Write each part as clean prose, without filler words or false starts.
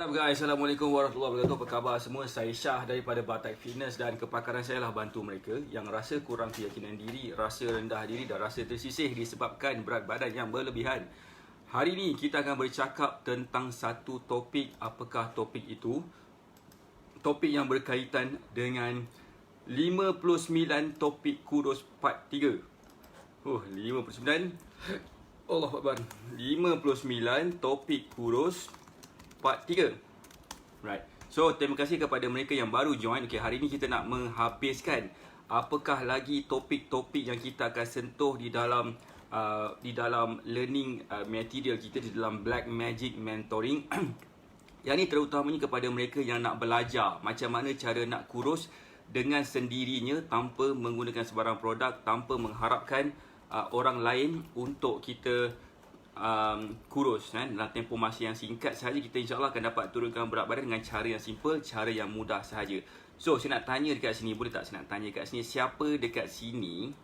What's up guys, Assalamualaikum warahmatullahi wabarakatuh. Apa khabar semua? Saya Syah daripada Batak Fitness dan kepakaran saya lah bantu mereka yang rasa kurang keyakinan diri, rasa rendah diri dan rasa tersisih disebabkan berat badan yang berlebihan. Hari ini kita akan bercakap tentang satu topik. Apakah topik itu? Topik yang berkaitan dengan 59 topik kurus part 3. 59. Allahuakbar. 59 topik kurus part 3. Right. So, terima kasih kepada mereka yang baru join. Okay, hari ni kita nak menghabiskan apakah lagi topik-topik yang kita akan sentuh di dalam learning material kita di dalam Black Magic Mentoring. Yang ni terutamanya kepada mereka yang nak belajar macam mana cara nak kurus dengan sendirinya tanpa menggunakan sebarang produk, tanpa mengharapkan orang lain untuk kita kurus kan. Dalam tempoh masa yang singkat sahaja kita insyaAllah akan dapat turunkan berat badan dengan cara yang simple, cara yang mudah sahaja. So saya nak tanya dekat sini, boleh tak saya nak tanya dekat sini, siapa dekat sini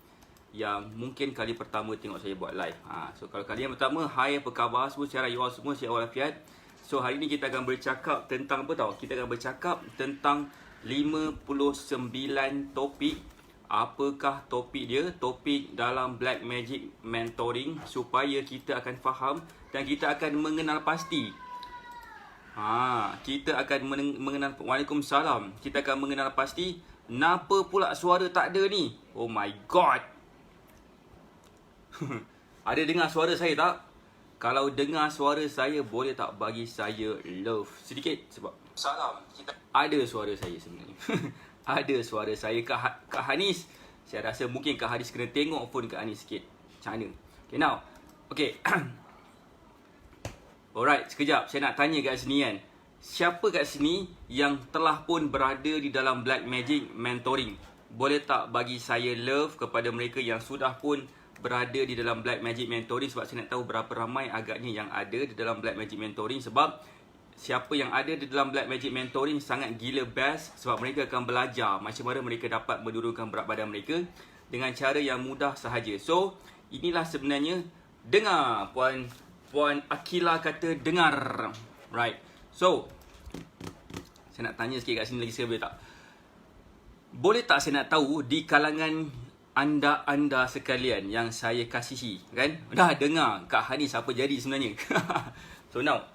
yang mungkin kali pertama tengok saya buat live? So kalau kali yang pertama, hai, apa khabar semua, secara you all semua, sihat walafiat. So hari ni kita akan bercakap tentang apa tau? Kita akan bercakap tentang 59 topik. Apakah topik dia? Topik dalam Black Magic Mentoring supaya kita akan faham dan kita akan mengenal pasti. Kita akan mengenal. Waalaikumsalam. Kita akan mengenal pasti. Kenapa pula suara tak ada ni? Oh my god. Ada dengar suara saya tak? Kalau dengar suara saya, boleh tak bagi saya love sedikit? Sebab salam. Ada suara saya sebenarnya. Ada suara saya. Kak Hanis, saya rasa mungkin Kak Hanis kena tengok phone Kak Hanis sikit macam mana. Okay, now okay. Alright, sekejap saya nak tanya kat sini kan, siapa kat sini yang telah pun berada di dalam Black Magic Mentoring? Boleh tak bagi saya love kepada mereka yang sudah pun berada di dalam Black Magic Mentoring? Sebab saya nak tahu berapa ramai agaknya yang ada di dalam Black Magic Mentoring. Sebab siapa yang ada di dalam Black Magic Mentoring sangat gila best. Sebab mereka akan belajar macam mana mereka dapat menurunkan berat badan mereka dengan cara yang mudah sahaja. So, inilah sebenarnya. Dengar, Puan Akila kata dengar. Right. So, saya nak tanya sikit kat sini lagi, saya boleh tak? Boleh tak saya nak tahu di kalangan anda sekalian yang saya kasihi, kan? Dah dengar Kak Hanis apa jadi sebenarnya. So now,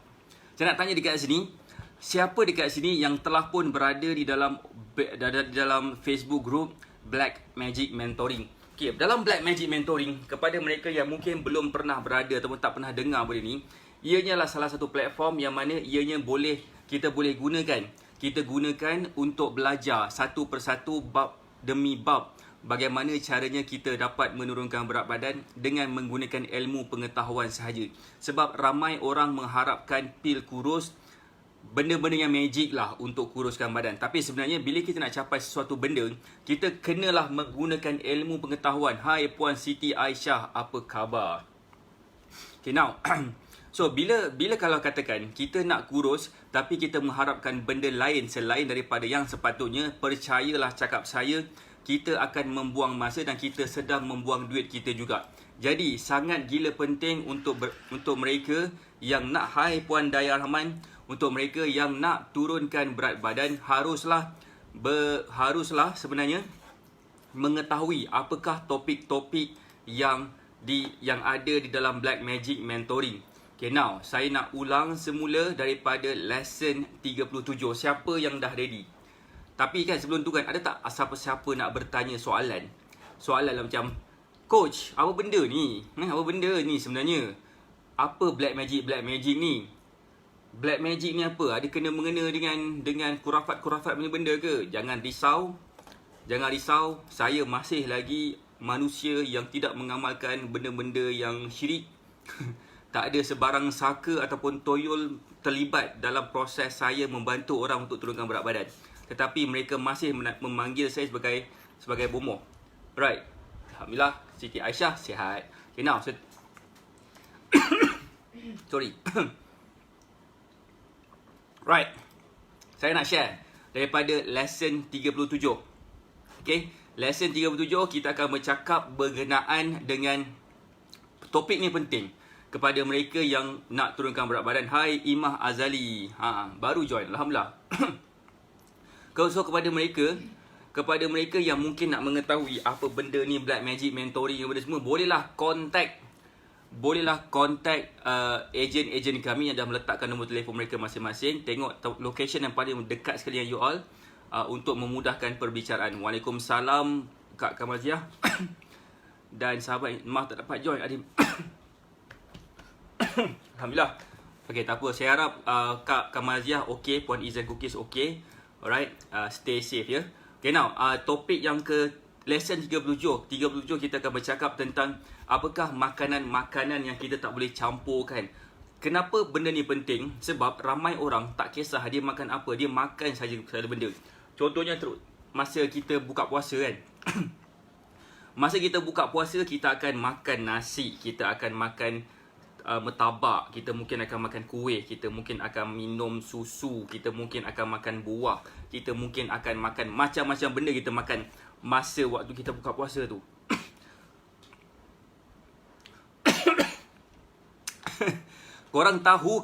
saya nak tanya dekat sini, siapa dekat sini yang telah pun berada di dalam Facebook group Black Magic Mentoring? Okay, dalam Black Magic Mentoring, kepada mereka yang mungkin belum pernah berada ataupun tak pernah dengar benda ni, ianya adalah salah satu platform yang mana ianya kita boleh gunakan. Kita gunakan untuk belajar satu persatu bab demi bab bagaimana caranya kita dapat menurunkan berat badan dengan menggunakan ilmu pengetahuan sahaja. Sebab ramai orang mengharapkan pil kurus, benda-benda yang magic lah untuk kuruskan badan. Tapi sebenarnya bila kita nak capai sesuatu benda, kita kenalah menggunakan ilmu pengetahuan. Hai Puan Siti Aisyah, apa khabar? Okay, now so bila kalau katakan kita nak kurus tapi kita mengharapkan benda lain selain daripada yang sepatutnya, percayalah cakap saya, kita akan membuang masa dan kita sedang membuang duit kita juga. Jadi sangat gila penting untuk mereka yang nak, hai Puan Daya Rahman, untuk mereka yang nak turunkan berat badan, haruslah sebenarnya mengetahui apakah topik-topik yang ada di dalam Black Magic Mentoring. Okay, now saya nak ulang semula daripada lesson 37. Siapa yang dah ready? Tapi kan sebelum tu kan, ada tak siapa-siapa nak bertanya soalan? Soalan lah macam, Coach, apa benda ni? Apa benda ni sebenarnya? Apa Black Magic ni? Black Magic ni apa? Ada kena-mengena dengan kurafat-kurafat benda-benda ke? Jangan risau. Saya masih lagi manusia yang tidak mengamalkan benda-benda yang syirik. Tak ada sebarang saka ataupun toyol terlibat dalam proses saya membantu orang untuk turunkan berat badan. Tetapi mereka masih memanggil saya sebagai bomoh. Right. Alhamdulillah, Siti Aisyah sihat. Okay, now sorry. Right. Saya nak share daripada lesson 37. Okay, lesson 37 kita akan bercakap berkenaan dengan topik ni penting. kepada mereka yang nak turunkan berat badan. Hai Imah Azali. Baru join. Alhamdulillah. So kepada mereka yang mungkin nak mengetahui apa benda ni Black Magic Mentoring apa semua, bolehlah contact ejen kami yang dah meletakkan nombor telefon mereka masing-masing. Tengok location yang paling dekat sekali yang you all untuk memudahkan perbicaraan. Waalaikumsalam Kak Kamaziah. Dan sahabat maaf tak dapat join Adim. Alhamdulillah. Okay, tak apa. Saya harap Kak Kamaziah okey, Puan Izan Cookies okey. Alright, stay safe ya. Okay, now topik yang ke lesson 37 kita akan bercakap tentang apakah makanan-makanan yang kita tak boleh campurkan. Kenapa benda ni penting? Sebab ramai orang tak kisah dia makan apa, dia makan saja segala benda. Contohnya masa kita buka puasa kan. Masa kita buka puasa, kita akan makan nasi, kita akan makan martabak, kita mungkin akan makan kuih, kita mungkin akan minum susu, kita mungkin akan makan buah, kita mungkin akan makan macam-macam benda kita makan masa waktu kita buka puasa tu. Korang tahu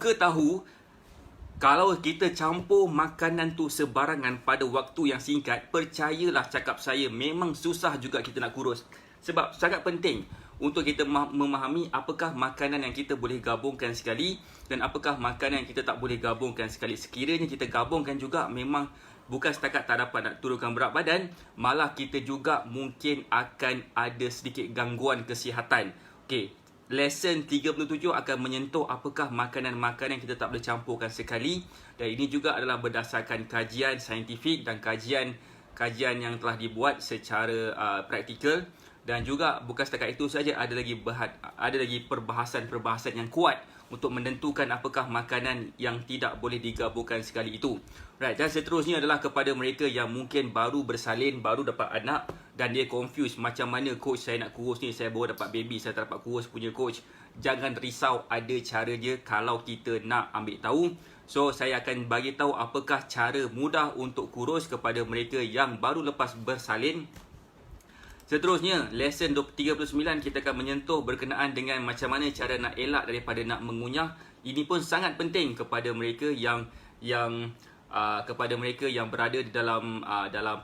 kalau kita campur makanan tu sebarangan pada waktu yang singkat, percayalah cakap saya, memang susah juga kita nak kurus. Sebab sangat penting untuk kita memahami apakah makanan yang kita boleh gabungkan sekali dan apakah makanan yang kita tak boleh gabungkan sekali. Sekiranya kita gabungkan juga, memang bukan setakat tak dapat nak turunkan berat badan, malah kita juga mungkin akan ada sedikit gangguan kesihatan. Okey, lesson 37 akan menyentuh apakah makanan-makanan yang kita tak boleh campurkan sekali, dan ini juga adalah berdasarkan kajian saintifik dan kajian yang telah dibuat secara praktikal. Dan juga bukan setakat itu saja, ada lagi perbahasan yang kuat untuk menentukan apakah makanan yang tidak boleh digabungkan sekali itu. Right, dan seterusnya adalah kepada mereka yang mungkin baru bersalin, baru dapat anak dan dia confused macam mana coach saya nak kurus ni, saya baru dapat baby, saya tak dapat kurus punya coach. Jangan risau, ada cara dia kalau kita nak ambil tahu. So saya akan bagi tahu apakah cara mudah untuk kurus kepada mereka yang baru lepas bersalin. Seterusnya, lesson 39 kita akan menyentuh berkenaan dengan macam mana cara nak elak daripada nak mengunyah. Ini pun sangat penting kepada mereka yang berada di dalam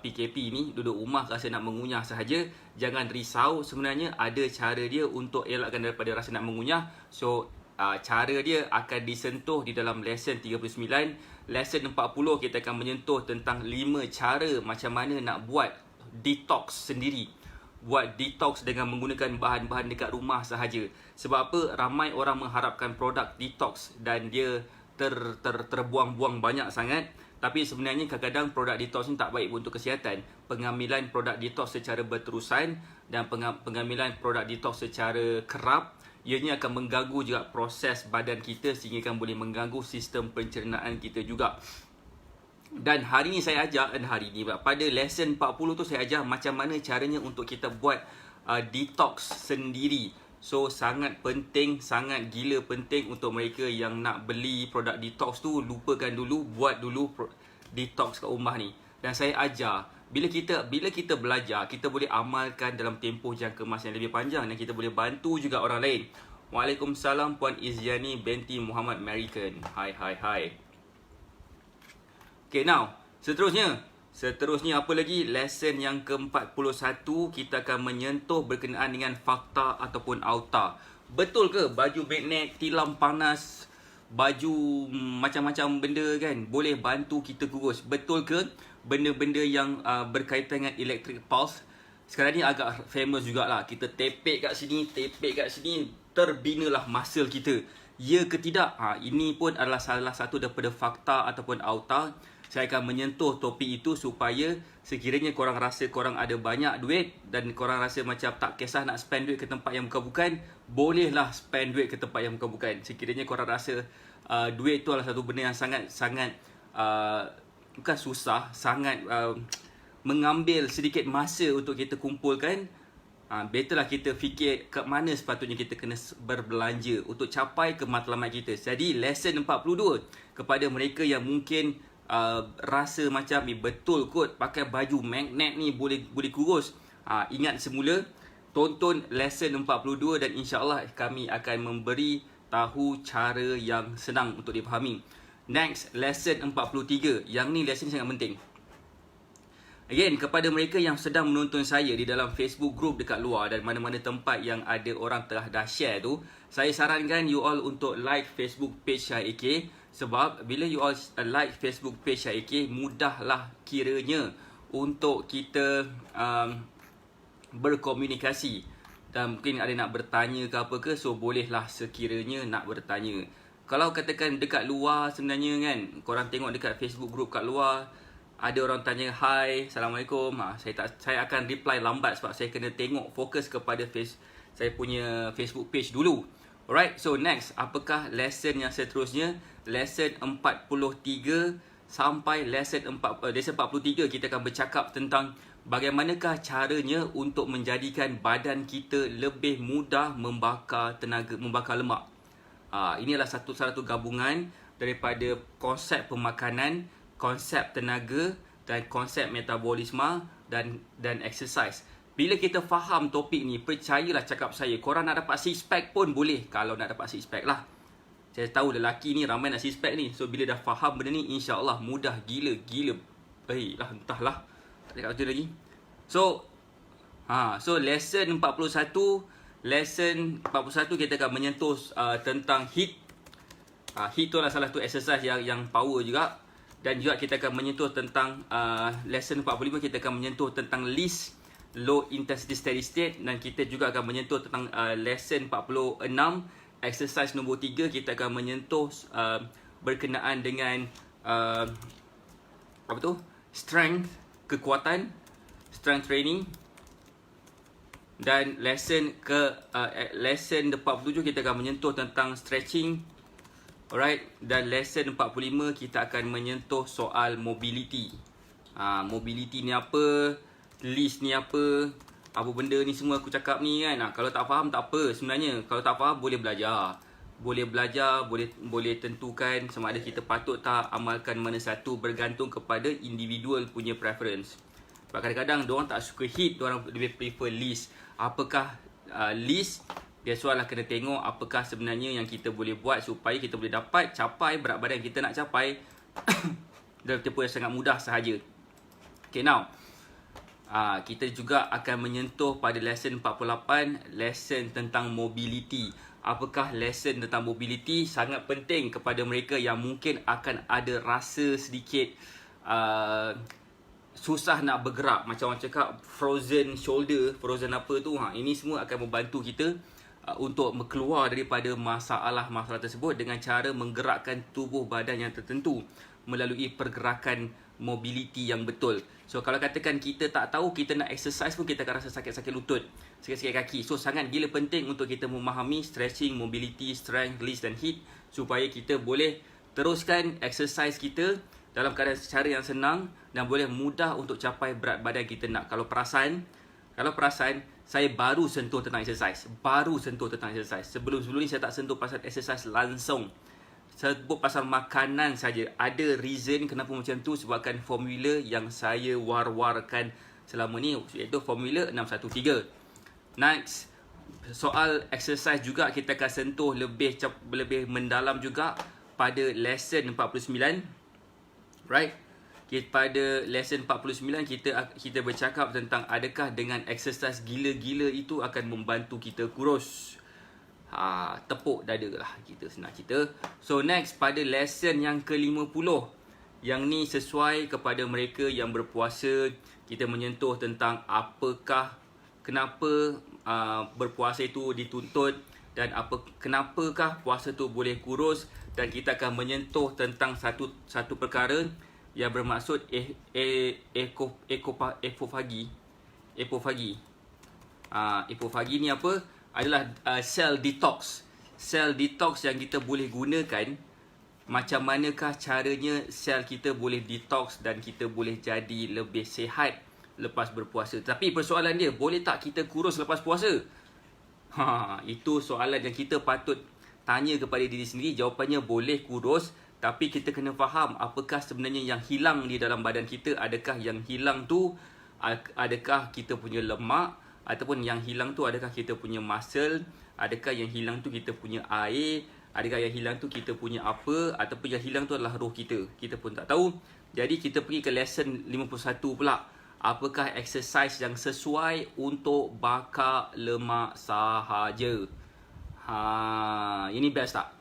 PKP ni, duduk rumah rasa nak mengunyah sahaja. Jangan risau, sebenarnya ada cara dia untuk elakkan daripada rasa nak mengunyah. So cara dia akan disentuh di dalam lesson 39. Lesson 40 kita akan menyentuh tentang 5 cara macam mana nak buat detox sendiri. Buat detox dengan menggunakan bahan-bahan dekat rumah sahaja. Sebab apa? Ramai orang mengharapkan produk detox dan dia terbuang-buang banyak sangat. Tapi sebenarnya kadang-kadang produk detox ni tak baik untuk kesihatan. Pengambilan produk detox secara berterusan dan pengambilan produk detox secara kerap, ianya akan mengganggu juga proses badan kita sehingga akan boleh mengganggu sistem pencernaan kita juga. Dan hari ni saya ajar, pada lesson 40 tu saya ajar macam mana caranya untuk kita buat detox sendiri. So sangat penting, sangat gila penting untuk mereka yang nak beli produk detox tu, lupakan dulu, buat dulu detox kat rumah ni. Dan saya ajar, bila kita belajar, kita boleh amalkan dalam tempoh jangka masa yang lebih panjang dan kita boleh bantu juga orang lain. Waalaikumsalam Puan Izyani binti Muhammad American. Hai. Okay, now, seterusnya apa lagi? Lesson yang ke-41 kita akan menyentuh berkenaan dengan fakta ataupun auta. Betul ke baju magnet, tilam panas, baju macam-macam benda kan boleh bantu kita kurus? Betul ke benda-benda yang berkaitan dengan electric pulse sekarang ni agak famous jugalah. Kita tepek kat sini, terbinalah muscle kita. Ya ke tidak? Ini pun adalah salah satu daripada fakta ataupun auta. Saya akan menyentuh topik itu supaya sekiranya korang rasa korang ada banyak duit dan korang rasa macam tak kisah nak spend duit ke tempat yang bukan-bukan, bolehlah spend duit ke tempat yang bukan-bukan. Sekiranya korang rasa duit itu adalah satu benda yang sangat bukan susah, sangat mengambil sedikit masa untuk kita kumpulkan, betterlah kita fikir ke mana sepatutnya kita kena berbelanja untuk capai ke matlamat kita. Jadi lesson 42 kepada mereka yang mungkin rasa macam betul kot pakai baju magnet ni boleh kurus. Ingat semula, tonton lesson 42 dan insya-Allah kami akan memberi tahu cara yang senang untuk dipahami. Next, lesson 43. Yang ni lesson sangat penting. Again, kepada mereka yang sedang menonton saya di dalam Facebook group dekat luar dan mana-mana tempat yang ada orang telah dah share tu, saya sarankan you all untuk like Facebook page Syah AK. Sebab bila you all like Facebook page Syah AK, mudahlah kiranya untuk kita berkomunikasi. Dan mungkin ada nak bertanya ke apa ke, so bolehlah sekiranya nak bertanya. Kalau katakan dekat luar sebenarnya kan, korang tengok dekat Facebook group kat luar, ada orang tanya hi, Assalamualaikum, saya akan reply lambat sebab saya kena tengok fokus kepada saya punya Facebook page dulu. Alright, so next, apakah lesson yang seterusnya? Lesson 43 sampai lesson 43 kita akan bercakap tentang bagaimanakah caranya untuk menjadikan badan kita lebih mudah membakar tenaga, membakar lemak. Ini adalah satu gabungan daripada konsep pemakanan, konsep tenaga dan konsep metabolisme dan exercise. Bila kita faham topik ni, percayalah cakap saya, korang nak dapat six pack pun boleh kalau nak dapat six pack lah. Saya tahu lelaki ni ramai nak six pack ni. So bila dah faham benda ni, insya-Allah mudah gila. Entahlah. Tak ada kata lagi. So lesson 41 kita akan menyentuh tentang HIIT. HIIT tu adalah salah satu exercise yang power juga. Dan juga kita akan menyentuh tentang lesson 45 kita akan menyentuh tentang list low intensity steady state, dan kita juga akan menyentuh tentang lesson 46 exercise nombor 3 kita akan menyentuh berkenaan dengan strength, kekuatan, strength training. Dan lesson 47 kita akan menyentuh tentang stretching. Alright, dan lesson 45 kita akan menyentuh soal mobility. Mobility ni apa? List ni apa? Apa benda ni semua aku cakap ni kan? Kalau tak faham tak apa sebenarnya. Kalau tak faham boleh belajar. Boleh tentukan sama ada kita patut tak amalkan mana satu, bergantung kepada individual punya preference. Sebab kadang-kadang diorang tak suka HIIT, diorang lebih prefer list. Apakah list? That's why lah kena tengok apakah sebenarnya yang kita boleh buat supaya kita boleh dapat capai berat badan yang kita nak capai dalam tempoh yang sangat mudah sahaja. Okay, now kita juga akan menyentuh pada lesson 48, lesson tentang mobility. Apakah lesson tentang mobility? Sangat penting kepada mereka yang mungkin akan ada rasa sedikit susah nak bergerak. Macam orang cakap frozen shoulder, frozen apa tu. Ini semua akan membantu kita untuk keluar daripada masalah-masalah tersebut dengan cara menggerakkan tubuh badan yang tertentu melalui pergerakan mobility yang betul. So kalau katakan kita tak tahu, kita nak exercise pun kita akan rasa sakit-sakit lutut, sakit-sakit kaki. So sangat gila penting untuk kita memahami stretching, mobility, strength, list dan HIIT supaya kita boleh teruskan exercise kita dalam keadaan secara yang senang dan boleh mudah untuk capai berat badan kita nak. Kalau perasan saya baru sentuh tentang exercise. Sebelum ni saya tak sentuh pasal exercise langsung. Sebut pasal makanan saja. Ada reason kenapa macam tu, sebabkan formula yang saya war-warkan selama ni, iaitu formula 613. Next, soal exercise juga kita akan sentuh lebih mendalam juga pada lesson 49. Right? Pada lesson 49 kita bercakap tentang adakah dengan exercise gila-gila itu akan membantu kita kurus. Tepuk dada lah kita, senang cerita. So next, pada lesson yang ke-50, yang ni sesuai kepada mereka yang berpuasa, kita menyentuh tentang kenapa berpuasa itu dituntut dan kenapakah puasa tu boleh kurus, dan kita akan menyentuh tentang satu perkara yang bermaksud epofagi. Epofagi ni apa? Adalah cell detox. Cell detox yang kita boleh gunakan. Macam manakah caranya sel kita boleh detox dan kita boleh jadi lebih sihat lepas berpuasa. Tapi persoalan dia, boleh tak kita kurus lepas puasa? Itu soalan yang kita patut tanya kepada diri sendiri. Jawapannya boleh kurus, tapi kita kena faham apakah sebenarnya yang hilang di dalam badan kita. Adakah yang hilang tu, adakah kita punya lemak, ataupun yang hilang tu adakah kita punya muscle, adakah yang hilang tu kita punya air, Adakah yang hilang tu kita punya apa, ataupun yang hilang tu adalah roh kita? Kita pun tak tahu. Jadi kita pergi ke lesson 51 pula. Apakah exercise yang sesuai untuk bakar lemak sahaja? Ini best tak?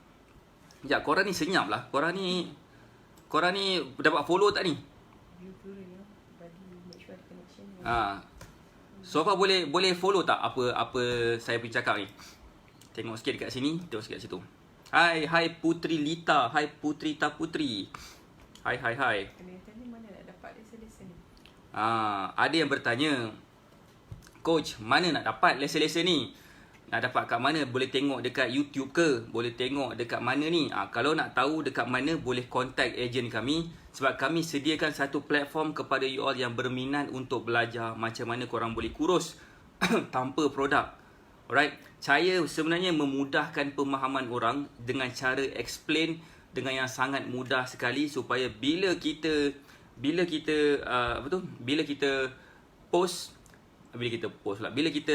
Sekejap, korang ni senyap lah. Korang ni dapat follow tak ni? So far boleh follow tak apa saya pergi cakap ni? Tengok sikit dekat sini, tengok sikit kat situ. Hai Putri Lita, hai Putri Ta Putri. Hai. Tanya mana nak dapat lesson-lesson ni? Ada yang bertanya, Coach, mana nak dapat lesson-lesson ni? Nak dapat kat mana? Boleh tengok dekat YouTube ke? Boleh tengok dekat mana ni? Kalau nak tahu dekat mana, boleh contact ejen kami. Sebab kami sediakan satu platform kepada you all yang berminat untuk belajar macam mana korang boleh kurus tanpa produk. Alright, saya sebenarnya memudahkan pemahaman orang dengan cara explain dengan yang sangat mudah sekali, supaya bila kita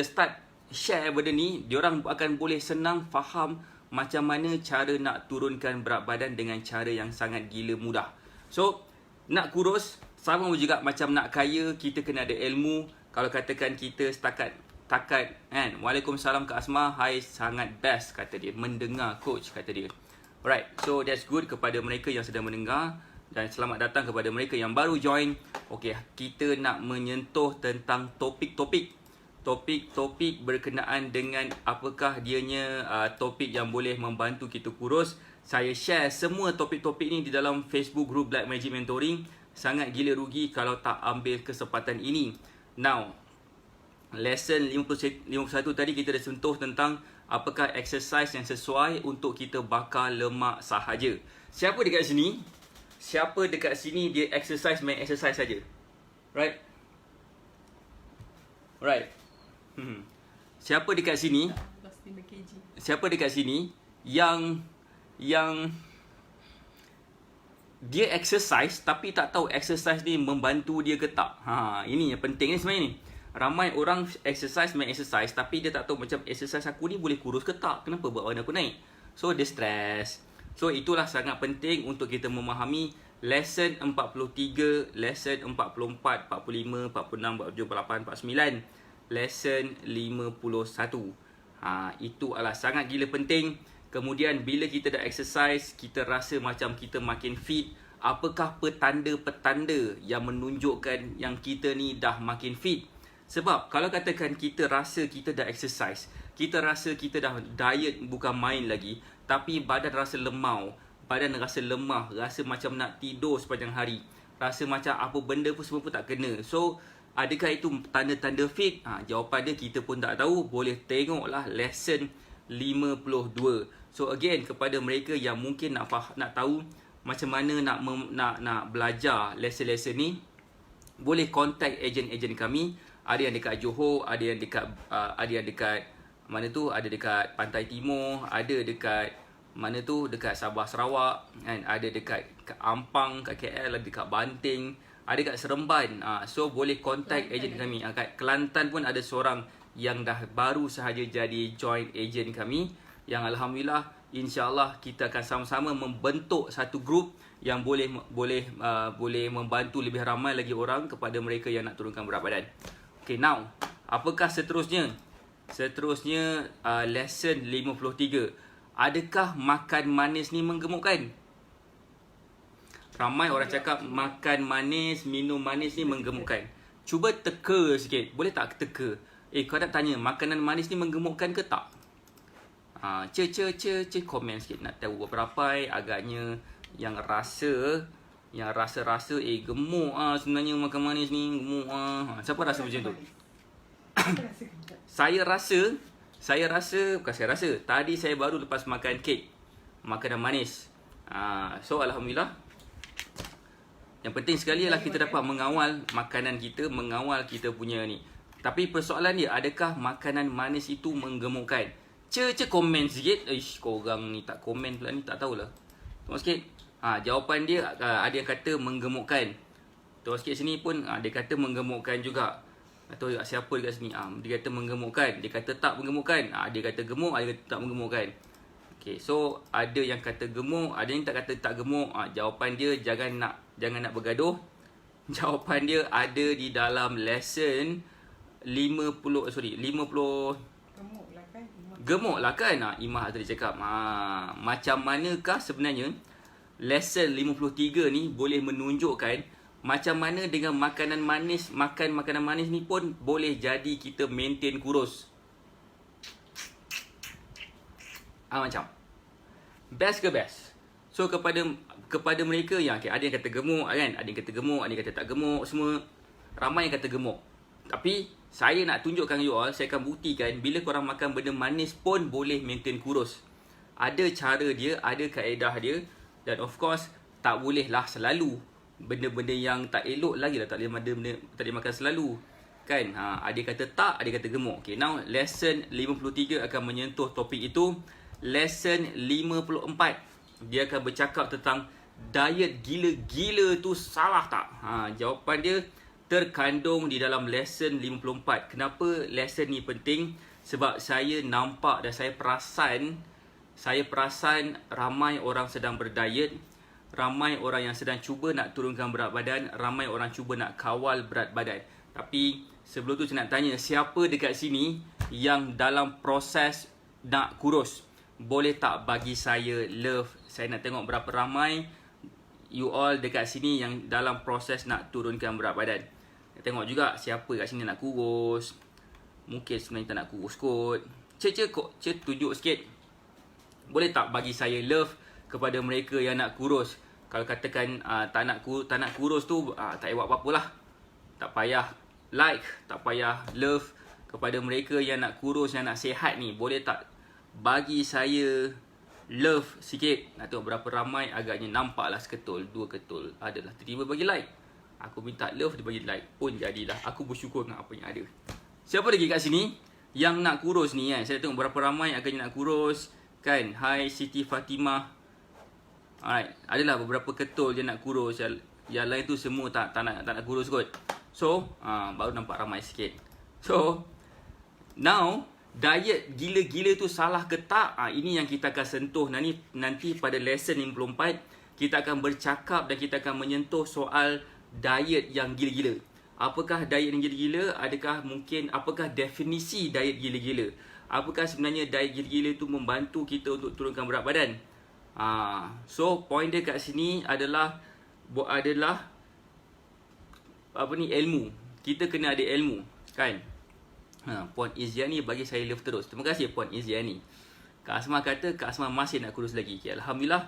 start share benda ni, diorang akan boleh senang faham macam mana cara nak turunkan berat badan dengan cara yang sangat gila mudah. So, nak kurus sama juga macam nak kaya, kita kena ada ilmu. Kalau katakan kita setakat kan, Waalaikumsalam Kak Asma, hai, sangat best kata dia, mendengar coach kata dia. Alright, so that's good kepada mereka yang sedang mendengar, dan selamat datang kepada mereka yang baru join. Okay, kita nak menyentuh tentang topik-topik berkenaan dengan apakah dianya topik yang boleh membantu kita kurus. Saya share semua topik-topik ni di dalam Facebook group Black Magic Mentoring. Sangat gila rugi kalau tak ambil kesempatan ini. Now, lesson 51 tadi kita dah sentuh tentang apakah exercise yang sesuai untuk kita bakar lemak sahaja. Siapa dekat sini dia exercise, main exercise saja? Right? Siapa dekat sini yang dia exercise tapi tak tahu exercise ni membantu dia ke tak? Ini yang penting ni sebenarnya ni. Ramai orang main exercise tapi dia tak tahu macam exercise aku ni boleh kurus ke tak? Kenapa berat badan aku naik? So dia stress. So itulah sangat penting untuk kita memahami lesson 43, lesson 44, 45, 46, 47, 48, 49, lesson 51. Itu adalah sangat gila penting. Kemudian bila kita dah exercise, kita rasa macam kita makin fit. Apakah petanda-petanda yang menunjukkan yang kita ni dah makin fit? Sebab kalau katakan kita rasa kita dah exercise, kita rasa kita dah diet bukan main lagi, tapi badan rasa lemau, badan rasa lemah, rasa macam nak tidur sepanjang hari, rasa macam apa benda pun semua pun tak kena. So, adakah itu tanda-tanda fit? Jawapan dia kita pun tak tahu. Boleh tengoklah lesson 52. So again, kepada mereka yang mungkin nak tahu macam mana nak belajar lesson-lesson ni, boleh contact ejen-ejen kami. Ada yang dekat Johor, ada yang dekat mana tu, ada dekat Pantai Timur, ada dekat mana tu, dekat Sabah Sarawak, kan, ada dekat Ampang, kat KL, ada dekat Banting, ada dekat Seremban. So boleh contact ejen kami. Kat Kelantan pun ada seorang yang dah baru sahaja jadi join ejen kami, yang alhamdulillah insya-Allah kita akan sama-sama membentuk satu grup yang boleh membantu lebih ramai lagi orang kepada mereka yang nak turunkan berat badan. Okay, now, apakah seterusnya? Seterusnya, lesson 53. Adakah makan manis ni menggemukkan? Ramai orang cakap makan manis, minum manis ni menggemukkan. Cuba teka sikit. Boleh tak teka? Kau nak tanya, makanan manis ni menggemukkan ke tak? Komen sikit. Nak tahu berapa agaknya yang rasa gemuk sebenarnya makan manis ni, gemuk siapa rasa macam tu? Saya rasa tadi saya baru lepas makan kek, makanan manis. So alhamdulillah, yang penting sekali ialah kita dapat mengawal makanan kita, mengawal kita punya ni. Tapi persoalan dia, adakah makanan manis itu menggemukkan? Komen sikit. Korang ni tak komen pula ni, tak tahulah. Tengok sikit. Jawapan dia, ada yang kata menggemukkan. Tengok sikit sini pun dia kata menggemukkan juga. Atau siapa dekat sini, dia kata menggemukkan, dia kata tak menggemukkan, dia kata gemuk, dia kata tak menggemukkan. Okay, so ada yang kata gemuk, ada yang tak kata tak gemuk. Jawapan dia jangan nak bergaduh. Jawapan dia ada di dalam lesson 50. Gemuk lah kan. Gemuk lah kan. Imah tadi cakap. Macam manakah sebenarnya lesson 53 ni boleh menunjukkan macam mana dengan makanan manis, makan makanan manis ni pun boleh jadi kita maintain kurus. Macam best ke best? So kepada mereka yang ada yang kata gemuk kan, ada yang kata gemuk, ada yang kata tak gemuk, semua ramai yang kata gemuk. Tapi saya nak tunjukkan you all, saya akan buktikan bila korang makan benda manis pun boleh maintain kurus. Ada cara dia, ada kaedah dia, dan of course tak boleh lah selalu. Benda-benda yang tak elok lagi lah tak boleh makan selalu. Kan? Ada yang kata tak, ada yang kata gemuk. Okay, now lesson 53 akan menyentuh topik itu. Lesson 54 dia akan bercakap tentang diet gila-gila tu salah tak? Jawapan dia terkandung di dalam lesson 54. Kenapa lesson ni penting? Sebab saya nampak dan saya perasan ramai orang sedang berdiet, ramai orang yang sedang cuba nak turunkan berat badan, ramai orang cuba nak kawal berat badan. Tapi sebelum tu saya nak tanya, siapa dekat sini yang dalam proses nak kurus? Boleh tak bagi saya love? Saya nak tengok berapa ramai you all dekat sini yang dalam proses nak turunkan berat badan. Nak tengok juga siapa kat sini nak kurus. Mungkin sebenarnya tak nak kurus kot. Cik tunjuk sikit. Boleh tak bagi saya love kepada mereka yang nak kurus? Kalau katakan tak nak kurus tu, tak payah buat apa-apa lah. Tak payah like, tak payah love kepada mereka yang nak kurus, yang nak sihat ni. Boleh tak bagi saya love sikit? Nak tengok berapa ramai. Agaknya nampak lah seketul, 2 ketul. Adalah tiba-tiba bagi like. Aku minta love, dia bagi like. Pun jadilah. Aku bersyukur dengan apa yang ada. Siapa lagi kat sini yang nak kurus ni kan? Saya tengok berapa ramai agaknya nak kurus kan. Hai Siti Fatimah. Alright, adalah beberapa ketul je nak kurus. Yang lain tu semua tak nak kurus kot. So baru nampak ramai sikit. So now, diet gila-gila tu salah ke tak? Ini yang kita akan sentuh nanti pada lesson 54. Kita akan bercakap dan kita akan menyentuh soal diet yang gila-gila. Apakah diet yang gila-gila? Apakah definisi diet gila-gila? Apakah sebenarnya diet gila-gila tu membantu kita untuk turunkan berat badan? So point dia kat sini adalah ilmu. Kita kena ada ilmu, kan? Puan Iziani bagi saya love terus. Terima kasih Puan Iziani. Kak Asma kata Kak Asma masih nak kurus lagi. Okay, Alhamdulillah.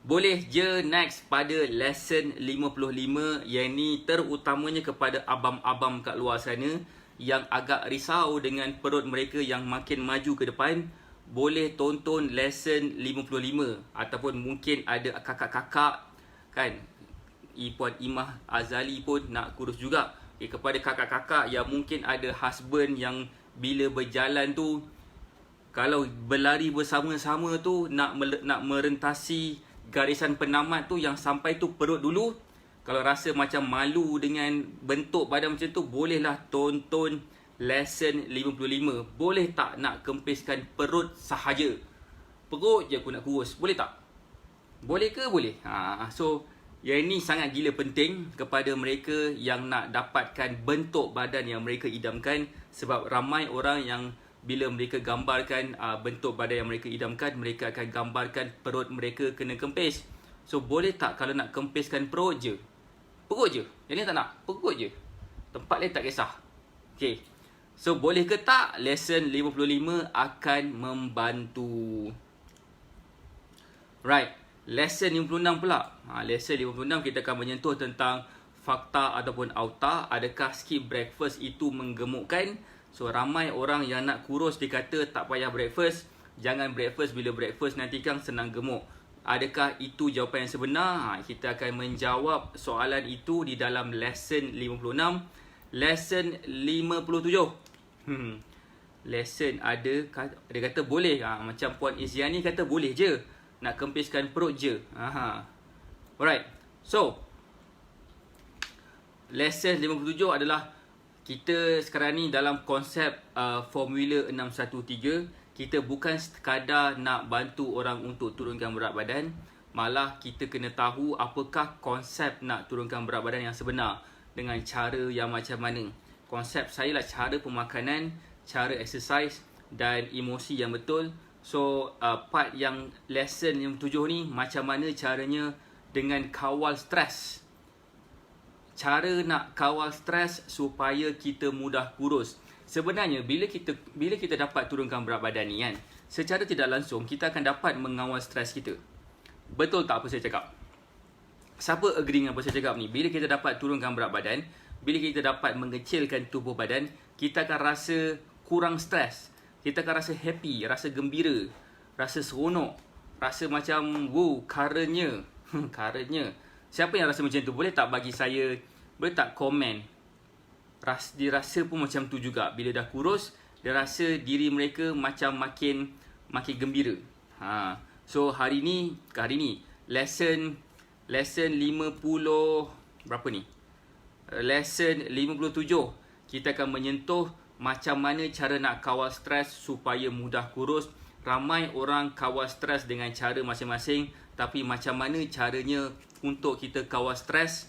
Boleh je next pada lesson 55, yang ni terutamanya kepada abang-abang kat luar sana yang agak risau dengan perut mereka yang makin maju ke depan. Boleh tonton lesson 55. Ataupun mungkin ada kakak-kakak kan, Puan Imah Azali pun nak kurus juga. Kepada kakak-kakak yang mungkin ada husband yang bila berjalan tu, kalau berlari bersama-sama tu nak merentasi garisan penamat tu, yang sampai tu perut dulu, kalau rasa macam malu dengan bentuk badan macam tu, bolehlah tonton lesson 55. Boleh tak nak kempiskan perut sahaja? Perut je aku nak kurus. Boleh tak? Boleh ke? Boleh. So yang ini sangat gila penting kepada mereka yang nak dapatkan bentuk badan yang mereka idamkan. Sebab ramai orang yang bila mereka gambarkan bentuk badan yang mereka idamkan, mereka akan gambarkan perut mereka kena kempis. So boleh tak kalau nak kempiskan perut je? Perut je. Yang ni tak nak. Perut je. Tempat lain tak kisah. Okay. So boleh ke tak? Lesson 55 akan membantu. Right. Lesson 56 pula. Lesson 56 kita akan menyentuh tentang fakta ataupun auta. Adakah skip breakfast itu menggemukkan? So ramai orang yang nak kurus dikata tak payah breakfast. Jangan breakfast, bila breakfast nanti kan senang gemuk. Adakah itu jawapan yang sebenar? Kita akan menjawab soalan itu di dalam lesson 56. Lesson 57. Lesson dia kata boleh. Macam Puan Iziani kata boleh je. Nak kempiskan perut je. Alright. So lesson 57 adalah kita sekarang ni dalam konsep formula 613. Kita bukan sekadar nak bantu orang untuk turunkan berat badan, malah kita kena tahu apakah konsep nak turunkan berat badan yang sebenar, dengan cara yang macam mana. Konsep saya lah cara pemakanan, cara exercise dan emosi yang betul. So part yang lesson yang 7 ni, macam mana caranya dengan kawal stres. Cara nak kawal stres supaya kita mudah kurus. Sebenarnya bila kita dapat turunkan berat badan ni kan, secara tidak langsung kita akan dapat mengawal stres kita. Betul tak apa saya cakap? Siapa agree dengan apa saya cakap ni? Bila kita dapat turunkan berat badan, bila kita dapat mengecilkan tubuh badan, kita akan rasa kurang stres. Kita akan rasa happy, rasa gembira, rasa seronok, rasa macam wow, karanya. Karanya. Siapa yang rasa macam tu? Boleh tak bagi saya, boleh tak komen? Dia rasa pun macam tu juga. Bila dah kurus, dia rasa diri mereka macam makin gembira. So hari ni lesson 50 berapa ni? Lesson 57. Kita akan menyentuh macam mana cara nak kawal stres supaya mudah kurus. Ramai orang kawal stres dengan cara masing-masing, tapi macam mana caranya untuk kita kawal stres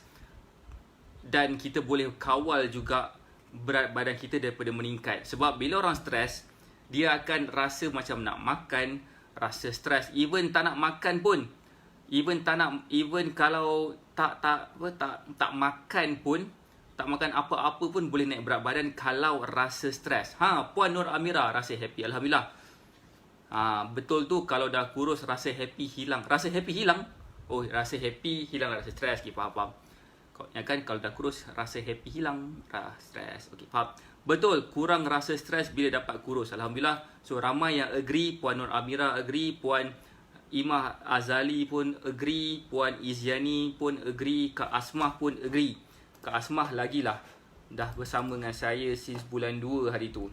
dan kita boleh kawal juga berat badan kita daripada meningkat. Sebab bila orang stres, dia akan rasa macam nak makan, rasa stres, even tak nak makan pun, even kalau tak makan pun, tak makan apa-apa pun boleh naik berat badan kalau rasa stres. Puan Nur Amira rasa happy, alhamdulillah. Betul tu, kalau dah kurus rasa happy hilang. Rasa happy hilang? Oh, rasa happy hilang rasa stres. Okay, faham. Ya kan, kalau dah kurus rasa happy hilang, stres. Okay, faham. Betul, kurang rasa stres bila dapat kurus, alhamdulillah. So ramai yang agree, Puan Nur Amira agree, Puan Imah Azali pun agree, Puan Iziani pun agree, Kak Asmah pun agree. Kak Asmah lagi lah, dah bersama dengan saya since bulan 2 hari tu.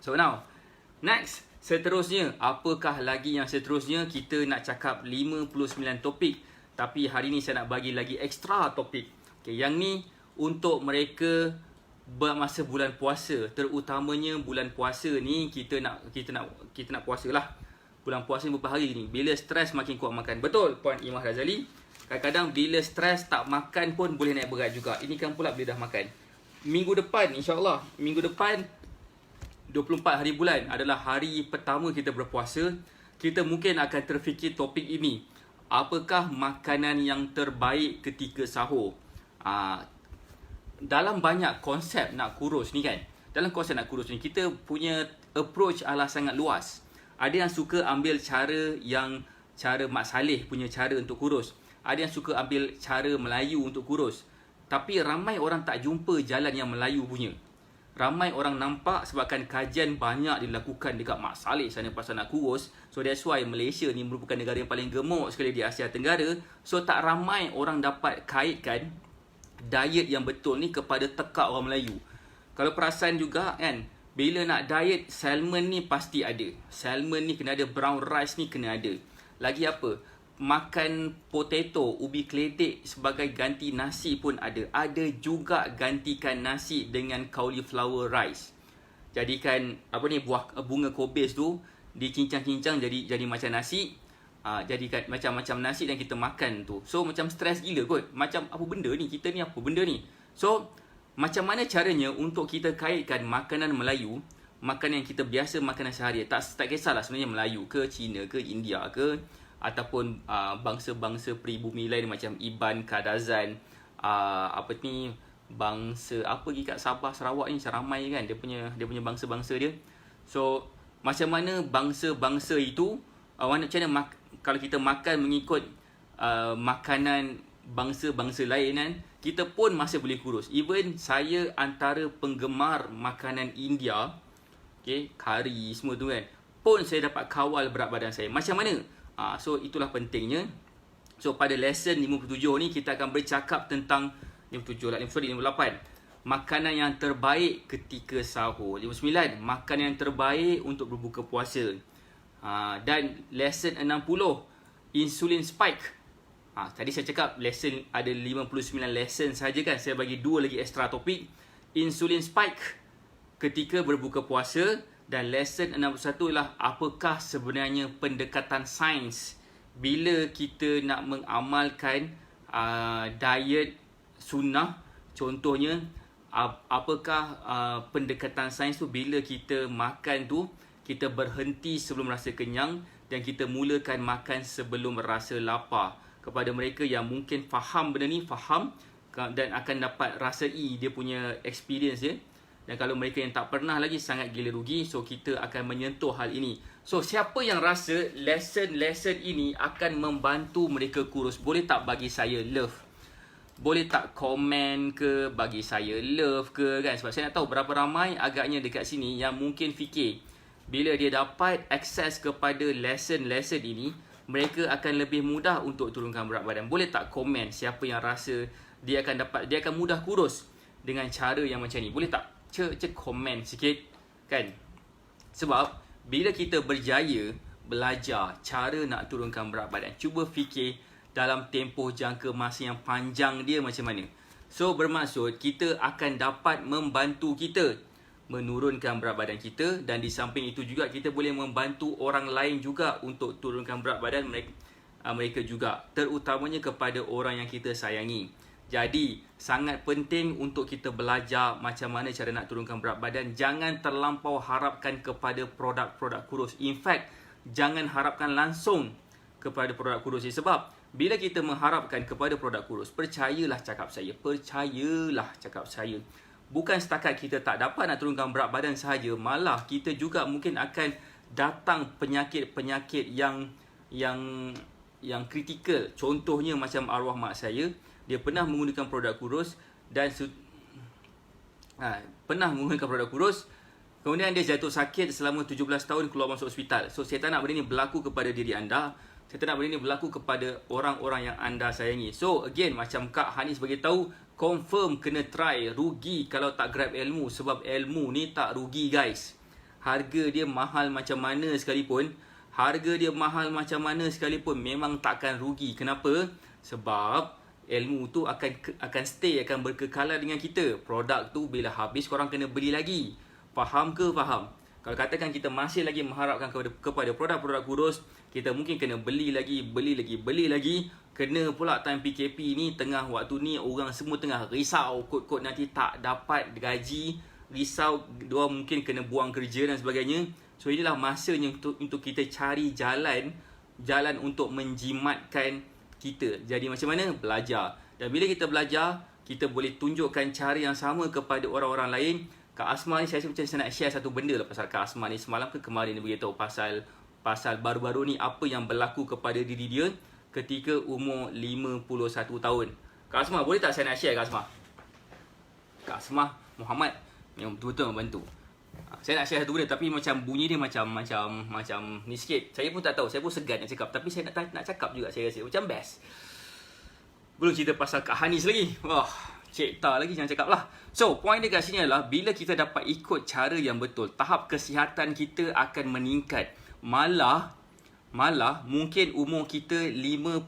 So now, next, seterusnya, apakah lagi yang seterusnya? Kita nak cakap 59 topik, tapi hari ni saya nak bagi lagi extra topik. Okay, yang ni untuk mereka bermasa bulan puasa, terutamanya bulan puasa ni kita nak puasa lah. Bulan puasa beberapa hari ni, bila stres makin kuat makan. Betul Puan Imah Razali, kadang-kadang bila stres tak makan pun boleh naik berat juga. Ini kan pula bila dah makan. Minggu depan, insyaAllah, minggu depan 24 hari bulan adalah hari pertama kita berpuasa. Kita mungkin akan terfikir topik ini. Apakah makanan yang terbaik ketika sahur? Dalam banyak konsep nak kurus ni kan, kita punya approach adalah sangat luas. Ada yang suka ambil cara Mak Saleh punya cara untuk kurus. Ada yang suka ambil cara Melayu untuk kurus. Tapi ramai orang tak jumpa jalan yang Melayu punya. Ramai orang nampak sebabkan kajian banyak dilakukan dekat Mak Saleh sana pasal nak kurus. So that's why Malaysia ni merupakan negara yang paling gemuk sekali di Asia Tenggara. So tak ramai orang dapat kaitkan diet yang betul ni kepada tekak orang Melayu. Kalau perasan juga kan, bila nak diet, salmon ni pasti ada. Salmon ni kena ada, brown rice ni kena ada. Lagi apa? Makan potato, ubi keledek sebagai ganti nasi pun ada. Ada juga gantikan nasi dengan cauliflower rice. Jadikan bunga kobis tu dicincang-cincang jadi macam nasi. Jadikan macam-macam nasi dan kita makan tu. So macam stres gila kot. Macam apa benda ni? Kita ni apa benda ni? So macam mana caranya untuk kita kaitkan makanan Melayu, makanan yang kita biasa makanan sehari. Tak kisahlah sebenarnya Melayu ke, Cina ke, India ke, ataupun bangsa-bangsa peribumi lain macam Iban, Kadazan, bangsa apa lagi kat Sabah, Sarawak ni ramai kan dia punya bangsa-bangsa dia. So macam mana bangsa-bangsa itu, macam mana kalau kita makan mengikut makanan bangsa-bangsa lain kan, kita pun masih boleh kurus. Even saya antara penggemar makanan India, okay, kari semua tu kan, pun saya dapat kawal berat badan saya. Macam mana? So itulah pentingnya. So pada lesson 57 ni kita akan bercakap tentang 58 makanan yang terbaik ketika sahur. 59 makanan yang terbaik untuk berbuka puasa. Dan lesson 60 insulin spike. Tadi saya cakap lesson ada 59 lesson saja kan. Saya bagi 2 lagi extra topik. Insulin spike ketika berbuka puasa Dan lesson 61 ialah apakah sebenarnya pendekatan sains bila kita nak mengamalkan diet sunnah. Contohnya, apakah pendekatan sains tu bila kita makan tu, kita berhenti sebelum rasa kenyang dan kita mulakan makan sebelum rasa lapar. Kepada mereka yang mungkin faham benda ni, faham dan akan dapat rasai dia punya experience dia. Dan kalau mereka yang tak pernah lagi, sangat gila rugi. So kita akan menyentuh hal ini. So siapa yang rasa lesson ini akan membantu mereka kurus, boleh tak bagi saya love? Boleh tak komen ke, bagi saya love ke kan? Sebab saya nak tahu berapa ramai agaknya dekat sini yang mungkin fikir bila dia dapat akses kepada lesson ini, mereka akan lebih mudah untuk turunkan berat badan. Boleh tak komen siapa yang rasa dia akan mudah kurus dengan cara yang macam ni? Boleh tak komen sikit kan? Sebab bila kita berjaya belajar cara nak turunkan berat badan, cuba fikir dalam tempoh jangka masa yang panjang dia macam mana. So bermaksud kita akan dapat membantu kita menurunkan berat badan kita, dan di samping itu juga kita boleh membantu orang lain juga untuk turunkan berat badan mereka juga, terutamanya kepada orang yang kita sayangi. Jadi sangat penting untuk kita belajar macam mana cara nak turunkan berat badan. Jangan terlampau harapkan kepada produk-produk kurus. In fact, jangan harapkan langsung kepada produk kurus ni. Sebab bila kita mengharapkan kepada produk kurus, percayalah cakap saya, bukan setakat kita tak dapat nak turunkan berat badan sahaja, malah kita juga mungkin akan datang penyakit-penyakit yang kritikal. Contohnya macam arwah mak saya, dia pernah menggunakan produk kurus dan kemudian dia jatuh sakit selama 17 tahun, keluar masuk hospital. So saya tak nak benda ni berlaku kepada diri anda. Saya tak nak benda ni berlaku kepada orang-orang yang anda sayangi. So again, macam Kak Hanis beritahu, confirm kena try. Rugi kalau tak grab ilmu. Sebab ilmu ni tak rugi guys. Harga dia mahal macam mana sekalipun, memang takkan rugi. Kenapa? Sebab ilmu tu akan stay, akan berkekalan dengan kita. Produk tu bila habis korang kena beli lagi. Faham ke? Faham. Kalau katakan kita masih lagi mengharapkan kepada produk-produk kurus, kita mungkin kena beli lagi. Kena pula time PKP ni, tengah waktu ni orang semua tengah risau, kod-kod nanti tak dapat gaji, risau, diorang mungkin kena buang kerja dan sebagainya. So inilah masanya untuk kita cari jalan untuk menjimatkan kita. Jadi macam mana? Belajar. Dan bila kita belajar, kita boleh tunjukkan cara yang sama kepada orang-orang lain. Kak Asma ni, saya macam nak share satu benda lah pasal Kak Asma ni. Semalam ke kemarin dia beritahu pasal baru-baru ni apa yang berlaku kepada diri dia ketika umur 51 tahun. Kak Asma, boleh tak saya nak share Kak Asma? Kak Asma Muhammad yang betul-betul membantu. Saya nak share satu benda tapi macam bunyi dia macam ni sikit. Saya pun tak tahu, saya pun segan nak cakap, tapi saya nak cakap juga, saya rasa macam best. Belum cerita pasal Kak Hanis lagi. Cik Ta lagi, jangan cakap lah. So, point dia kat sini adalah bila kita dapat ikut cara yang betul, tahap kesihatan kita akan meningkat. Malah mungkin umur kita 51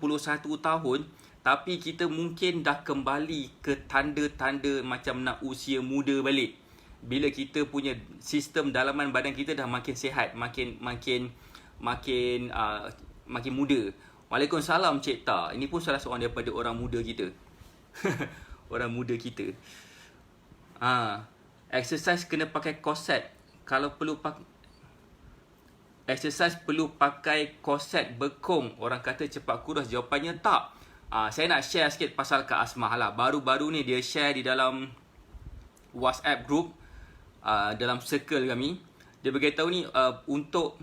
tahun, tapi kita mungkin dah kembali ke tanda-tanda macam nak usia muda balik. Bila kita punya sistem dalaman badan kita dah makin sihat, makin muda. Waalaikumsalam Cik Ta. Ini pun salah seorang daripada orang muda kita. Orang muda kita. Exercise kena pakai korset. Kalau perlu exercise perlu pakai korset bekong. Orang kata cepat kurus. Jawapannya tak. Saya nak share sikit pasal Kak Asmah lah. Baru-baru ni dia share di dalam WhatsApp group, dalam circle kami. Dia beritahu ni untuk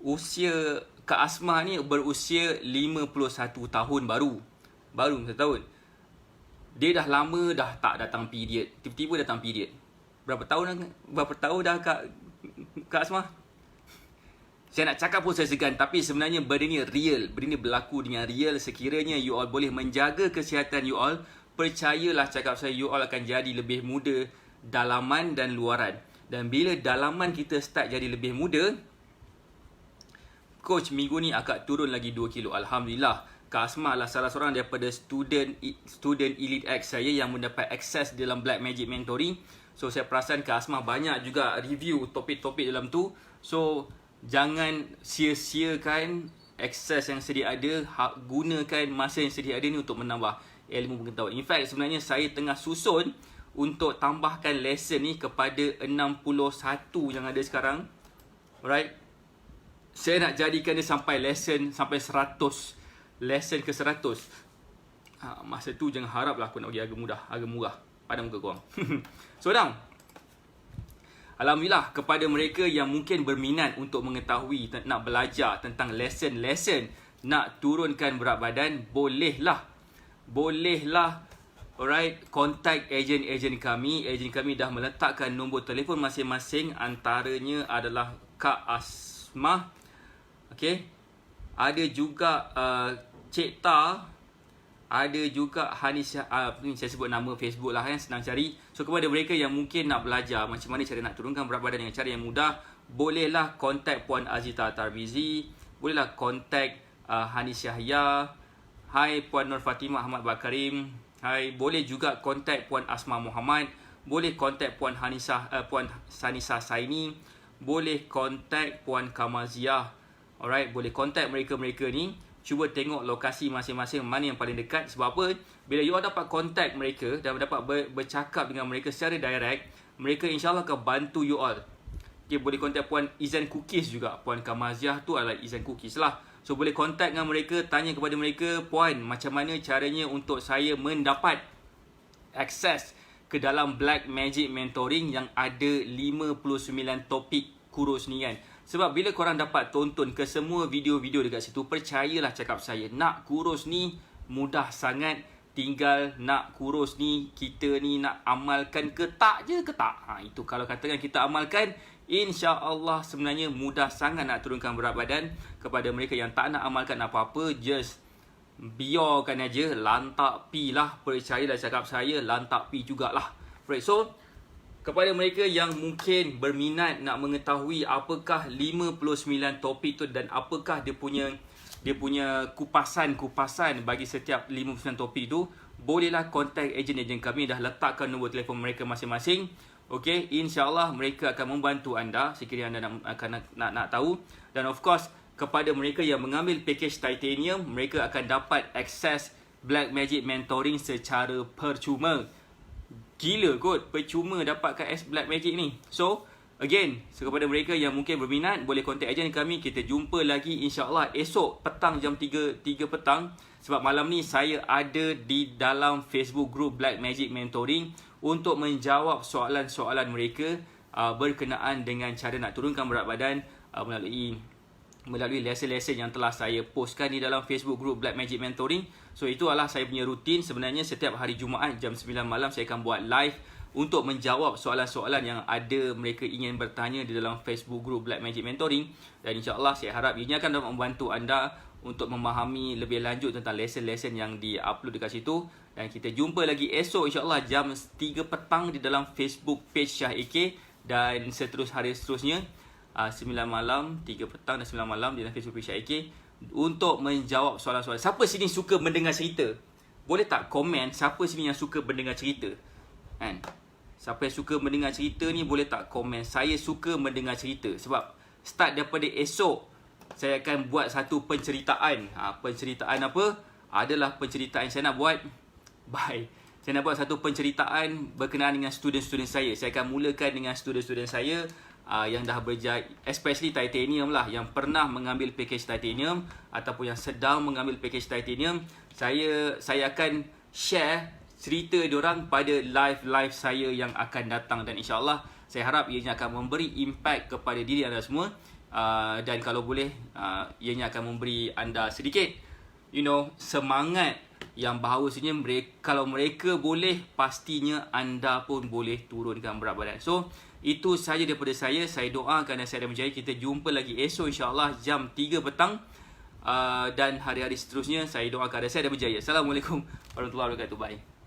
usia Kak Asmah ni berusia 51 tahun baru 1 tahun. Dia dah lama dah tak datang period. Tiba-tiba datang period. Berapa tahun dah Kak Asmah? Saya nak cakap pun saya segan, tapi sebenarnya benda ni real. Benda ni berlaku dengan real. Sekiranya you all boleh menjaga kesihatan you all, percayalah cakap saya, you all akan jadi lebih muda dalaman dan luaran. Dan bila dalaman kita start jadi lebih muda, coach minggu ni akak turun lagi 2 kilo. Alhamdulillah. Kak Asmah adalah salah seorang daripada student Elite X saya yang mendapat akses dalam Black Magic Mentoring. So saya perasan Kak Asmah banyak juga review topik-topik dalam tu. So jangan sia-siakan akses yang sedia ada, gunakan masa yang sedia ada ni untuk menambah ilmu pengetahuan. In fact sebenarnya saya tengah susun untuk tambahkan lesson ni kepada 61 yang ada sekarang. Alright. Saya nak jadikan dia sampai lesson sampai 100. Lesson ke 100. Masa tu jangan haraplah aku nak bagi harga murah pada muka korang. So down. Alhamdulillah kepada mereka yang mungkin berminat untuk mengetahui, nak belajar tentang lesson-lesson nak turunkan berat badan, bolehlah. Alright, contact ejen kami. Ejen kami dah meletakkan nombor telefon masing-masing, antaranya adalah Kak Asmah. Okay. Ada juga Cik Ta, ada juga Hanisha, saya sebut nama Facebook lah yang senang cari. So kepada mereka yang mungkin nak belajar macam mana cara nak turunkan berat badan dengan cara yang mudah, bolehlah contact Puan Azita Tarbizi, bolehlah contact Hanis Yahya, hai Puan Nur Fatimah Ahmad Bakarim, hai, boleh juga contact Puan Asma Muhammad, boleh contact Puan Puan Sanisa Saini, boleh contact Puan Kamaziah. Alright, boleh contact mereka-mereka ni. Cuba tengok lokasi masing-masing mana yang paling dekat. Sebab apa? Bila you dapat contact mereka dan dapat bercakap dengan mereka secara direct, mereka insyaAllah akan bantu you all. Okay, boleh contact Puan Izan Cookies juga. Puan Kamaziah tu adalah Izan Cookies lah. So boleh contact dengan mereka, tanya kepada mereka, Puan, macam mana caranya untuk saya mendapat akses ke dalam Black Magic Mentoring yang ada 59 topik kurus ni kan. Sebab bila korang dapat tonton ke semua video-video dekat situ, percayalah cakap saya, nak kurus ni mudah sangat. Tinggal nak kurus ni, kita ni nak amalkan ke tak je ke tak. Itu kalau katakan kita amalkan, insya-Allah sebenarnya mudah sangat nak turunkan berat badan. Kepada mereka yang tak nak amalkan apa-apa, just biarkan aja, lantak pi lah. Percayalah cakap saya, lantak pi jugalah. Right, so kepada mereka yang mungkin berminat nak mengetahui apakah 59 topik tu dan apakah dia punya kupasan bagi setiap 59 topik tu, bolehlah contact ejen-ejen kami. Dah letakkan nombor telefon mereka masing-masing. Okey, insya-Allah mereka akan membantu anda sekiranya anda nak tahu. Dan of course kepada mereka yang mengambil package titanium, mereka akan dapat akses Black Magic Mentoring secara percuma. Gila kot, percuma dapatkan Black Magic ni. So, again, kepada mereka yang mungkin berminat, boleh contact ejen kami. Kita jumpa lagi insya-Allah esok petang jam 3 petang. Sebab malam ni saya ada di dalam Facebook group Black Magic Mentoring untuk menjawab soalan-soalan mereka berkenaan dengan cara nak turunkan berat badan melalui lesson-lesson yang telah saya postkan di dalam Facebook group Black Magic Mentoring. So itu adalah saya punya rutin. Sebenarnya setiap hari Jumaat jam 9 malam saya akan buat live untuk menjawab soalan-soalan yang ada mereka ingin bertanya di dalam Facebook group Black Magic Mentoring. Dan insya-Allah saya harap ianya akan dapat membantu anda untuk memahami lebih lanjut tentang lesson-lesson yang di-upload dekat situ. Dan kita jumpa lagi esok insya-Allah jam 3 petang di dalam Facebook page Syah AK. Dan hari seterusnya 9 malam, 3 petang dan 9 malam di dalam Facebook page Syah AK untuk menjawab soalan-soalan. Siapa sini suka mendengar cerita? Boleh tak komen siapa sini yang suka mendengar cerita? Kan? Siapa yang suka mendengar cerita ni boleh tak komen, saya suka mendengar cerita. Sebab start daripada esok saya akan buat satu penceritaan. Penceritaan apa? Adalah penceritaan saya nak buat saya nak buat satu penceritaan berkenaan dengan student-student saya. Saya akan mulakan dengan student-student saya yang dah berjaya, especially titanium lah, yang pernah mengambil package titanium ataupun yang sedang mengambil package titanium. Saya akan share cerita diorang pada live saya yang akan datang. Dan insyaAllah saya harap ianya akan memberi impact kepada diri anda semua. Dan kalau boleh ianya akan memberi anda sedikit semangat yang bahawasanya kalau mereka boleh, pastinya anda pun boleh turunkan berat badan. So itu sahaja daripada saya. Saya doakan dan saya berjaya. Kita jumpa lagi esok insyaAllah jam 3 petang. Dan hari-hari seterusnya saya doakan dan saya berjaya. Assalamualaikum warahmatullahi wabarakatuh. Bye.